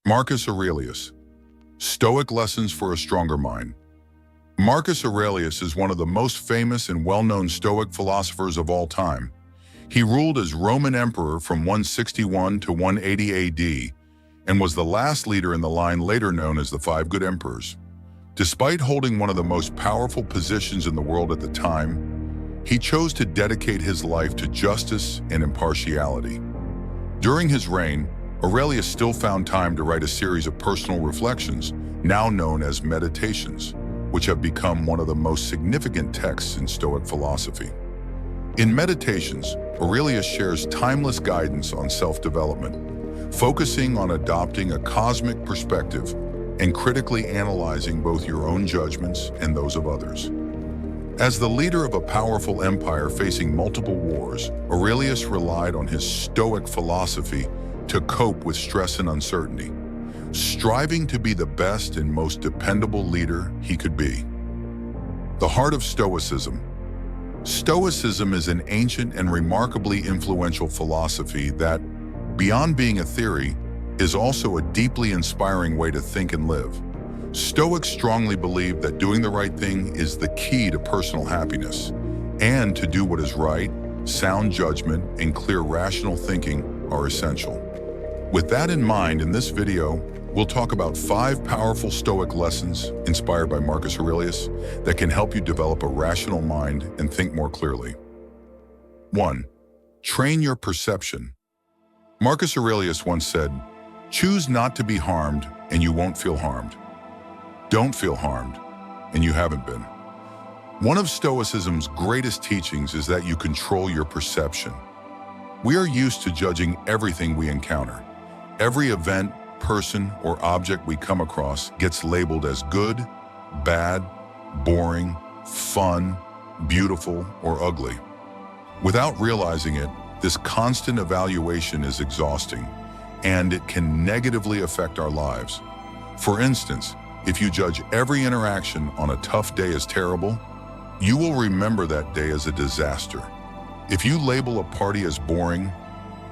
Marcus Aurelius, Stoic Lessons for a Stronger Mind. Marcus Aurelius is one of the most famous and well-known Stoic philosophers of all time. He ruled as Roman emperor from 161 to 180 AD and was the last leader in the line later known as the Five Good Emperors. Despite holding one of the most powerful positions in the world at the time, he chose to dedicate his life to justice and impartiality. During his reign, Aurelius still found time to write a series of personal reflections, now known as meditations, which have become one of the most significant texts in Stoic philosophy. In Meditations, Aurelius shares timeless guidance on self-development, focusing on adopting a cosmic perspective and critically analyzing both your own judgments and those of others. As the leader of a powerful empire facing multiple wars, Aurelius relied on his Stoic philosophy to cope with stress and uncertainty, striving to be the best and most dependable leader he could be. The heart of Stoicism. Stoicism is an ancient and remarkably influential philosophy that, beyond being a theory, is also a deeply inspiring way to think and live. Stoics strongly believe that doing the right thing is the key to personal happiness, and to do what is right, sound judgment, and clear rational thinking are essential. With that in mind, in this video, we'll talk about 5 powerful Stoic lessons inspired by Marcus Aurelius that can help you develop a rational mind and think more clearly. 1. Train your perception. Marcus Aurelius once said, "Choose not to be harmed and you won't feel harmed. Don't feel harmed and you haven't been." One of Stoicism's greatest teachings is that you control your perception. We are used to judging everything we encounter. Every event, person, or object we come across gets labeled as good, bad, boring, fun, beautiful, or ugly. Without realizing it, this constant evaluation is exhausting, and it can negatively affect our lives. For instance, if you judge every interaction on a tough day as terrible, you will remember that day as a disaster. If you label a party as boring,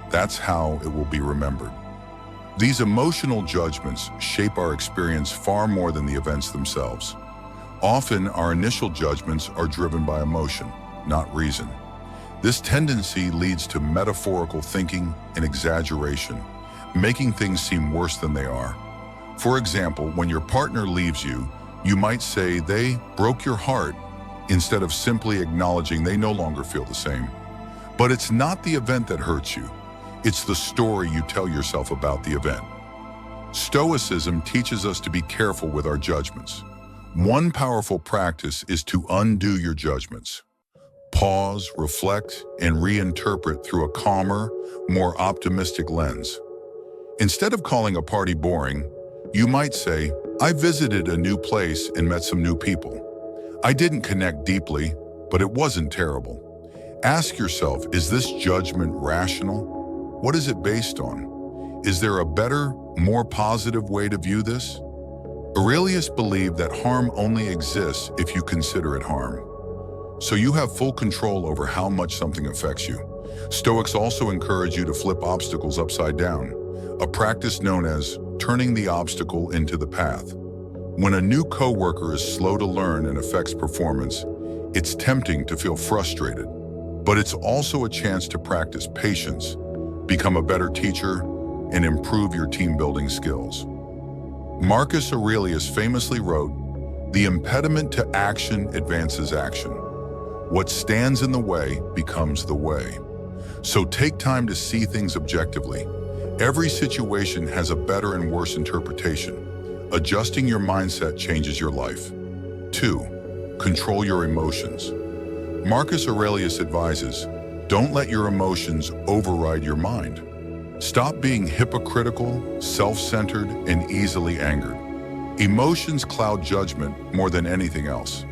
that's how it will be remembered. These emotional judgments shape our experience far more than the events themselves. Often, our initial judgments are driven by emotion, not reason. This tendency leads to metaphorical thinking and exaggeration, making things seem worse than they are. For example, when your partner leaves you, you might say they broke your heart instead of simply acknowledging they no longer feel the same. But it's not the event that hurts you. It's the story you tell yourself about the event. Stoicism teaches us to be careful with our judgments. One powerful practice is to undo your judgments. Pause, reflect, and reinterpret through a calmer, more optimistic lens. Instead of calling a party boring, you might say, "I visited a new place and met some new people. I didn't connect deeply, but it wasn't terrible." Ask yourself, is this judgment rational? What is it based on? Is there a better, more positive way to view this? Aurelius believed that harm only exists if you consider it harm. So you have full control over how much something affects you. Stoics also encourage you to flip obstacles upside down, a practice known as turning the obstacle into the path. When a new coworker is slow to learn and affects performance, it's tempting to feel frustrated, but it's also a chance to practice patience, become a better teacher, and improve your team-building skills. Marcus Aurelius famously wrote, "The impediment to action advances action. What stands in the way becomes the way." So take time to see things objectively. Every situation has a better and worse interpretation. Adjusting your mindset changes your life. 2. Control your emotions. Marcus Aurelius advises, don't let your emotions override your mind. Stop being hypocritical, self-centered, and easily angered. Emotions cloud judgment more than anything else.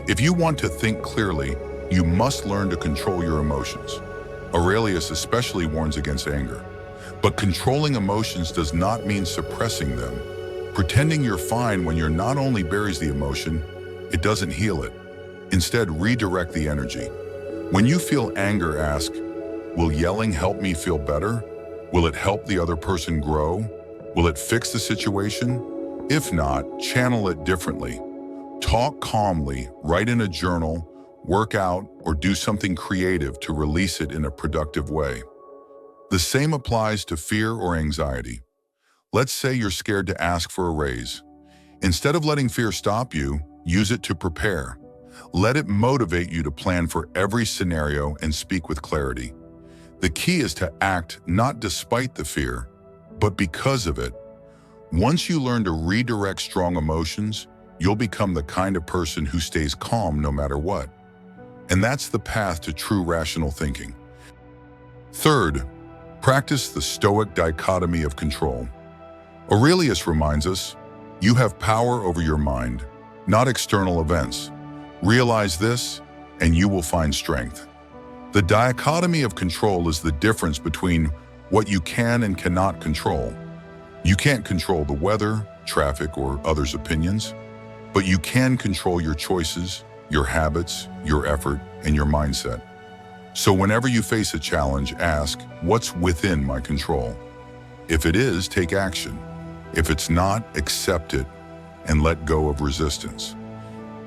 If you want to think clearly, you must learn to control your emotions. Aurelius especially warns against anger. But controlling emotions does not mean suppressing them. Pretending you're fine when you're not only buries the emotion, it doesn't heal it. Instead, redirect the energy. When you feel anger, ask, will yelling help me feel better? Will it help the other person grow? Will it fix the situation? If not, channel it differently. Talk calmly, write in a journal, work out, or do something creative to release it in a productive way. The same applies to fear or anxiety. Let's say you're scared to ask for a raise. Instead of letting fear stop you, use it to prepare. Let it motivate you to plan for every scenario and speak with clarity. The key is to act not despite the fear, but because of it. Once you learn to redirect strong emotions, you'll become the kind of person who stays calm no matter what. And that's the path to true rational thinking. Third, practice the Stoic dichotomy of control. Aurelius reminds us, you have power over your mind, not external events. Realize this, and you will find strength. The dichotomy of control is the difference between what you can and cannot control. You can't control the weather, traffic, or others' opinions, but you can control your choices, your habits, your effort, and your mindset. So whenever you face a challenge, ask, what's within my control? If it is, take action. If it's not, accept it and let go of resistance.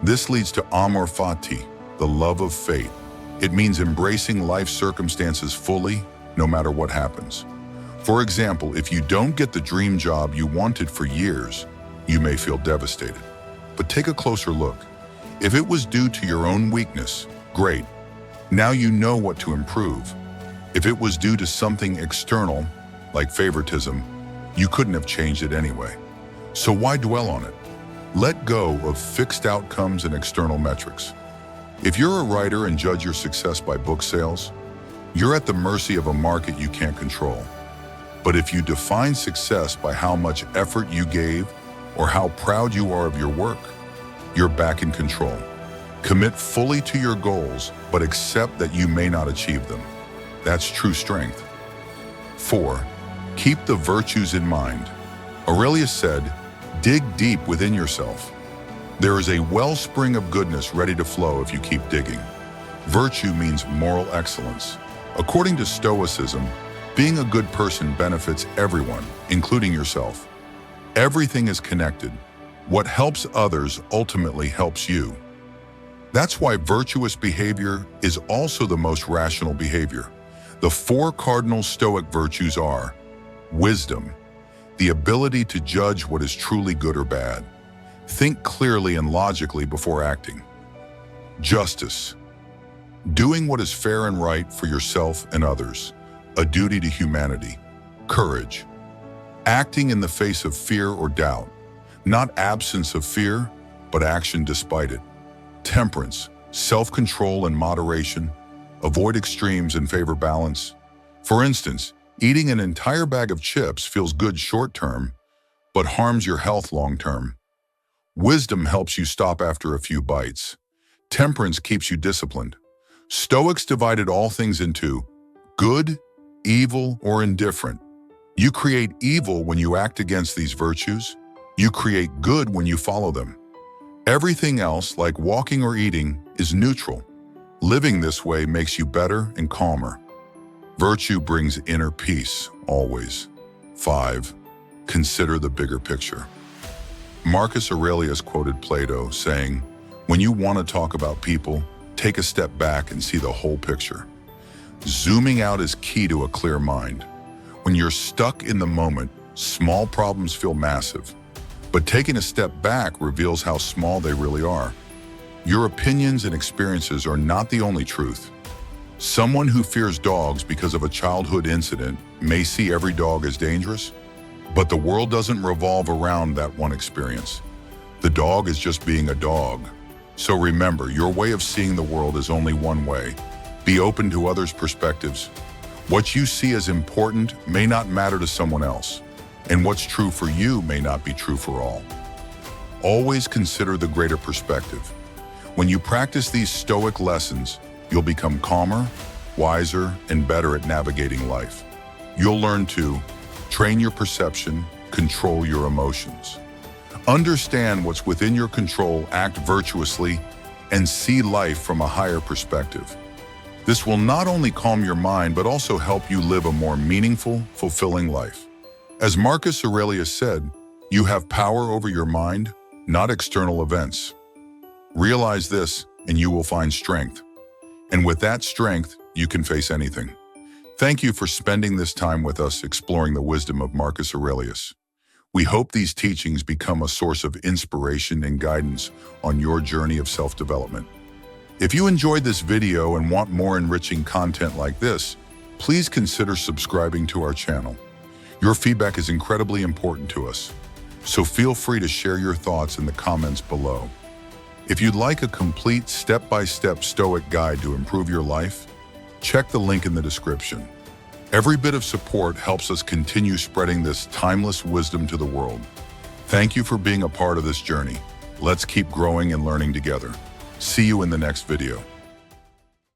This leads to amor fati, the love of fate. It means embracing life's circumstances fully, no matter what happens. For example, if you don't get the dream job you wanted for years, you may feel devastated. But take a closer look. If it was due to your own weakness, great. Now you know what to improve. If it was due to something external, like favoritism, you couldn't have changed it anyway. So why dwell on it? Let go of fixed outcomes and external metrics. If you're a writer and judge your success by book sales, you're at the mercy of a market you can't control. But if you define success by how much effort you gave or how proud you are of your work, you're back in control. Commit fully to your goals, but accept that you may not achieve them. That's true strength. 4. Keep the virtues in mind. Aurelius said, dig deep within yourself. There is a wellspring of goodness ready to flow if you keep digging. Virtue means moral excellence. According to Stoicism, being a good person benefits everyone, including yourself. Everything is connected. What helps others ultimately helps you. That's why virtuous behavior is also the most rational behavior. The 4 cardinal Stoic virtues are wisdom, the ability to judge what is truly good or bad. Think clearly and logically before acting. Justice, doing what is fair and right for yourself and others, a duty to humanity. Courage, acting in the face of fear or doubt, not absence of fear, but action despite it. Temperance, self-control and moderation, avoid extremes and favor balance. For instance, eating an entire bag of chips feels good short-term, but harms your health long-term. Wisdom helps you stop after a few bites. Temperance keeps you disciplined. Stoics divided all things into good, evil, or indifferent. You create evil when you act against these virtues. You create good when you follow them. Everything else, like walking or eating, is neutral. Living this way makes you better and calmer. Virtue brings inner peace, always. 5. Consider the bigger picture. Marcus Aurelius quoted Plato, saying, when you want to talk about people, take a step back and see the whole picture. Zooming out is key to a clear mind. When you're stuck in the moment, small problems feel massive. But taking a step back reveals how small they really are. Your opinions and experiences are not the only truth. Someone who fears dogs because of a childhood incident may see every dog as dangerous, but the world doesn't revolve around that one experience. The dog is just being a dog. So remember, your way of seeing the world is only one way. Be open to others' perspectives. What you see as important may not matter to someone else, and what's true for you may not be true for all. Always consider the greater perspective. When you practice these Stoic lessons, you'll become calmer, wiser, and better at navigating life. You'll learn to train your perception, control your emotions. Understand what's within your control, act virtuously, and see life from a higher perspective. This will not only calm your mind, but also help you live a more meaningful, fulfilling life. As Marcus Aurelius said, you have power over your mind, not external events. Realize this, and you will find strength. And with that strength, you can face anything. Thank you for spending this time with us exploring the wisdom of Marcus Aurelius. We hope these teachings become a source of inspiration and guidance on your journey of self-development. If you enjoyed this video and want more enriching content like this, please consider subscribing to our channel. Your feedback is incredibly important to us, so feel free to share your thoughts in the comments below. If you'd like a complete step-by-step Stoic guide to improve your life, check the link in the description. Every bit of support helps us continue spreading this timeless wisdom to the world. Thank you for being a part of this journey. Let's keep growing and learning together. See you in the next video.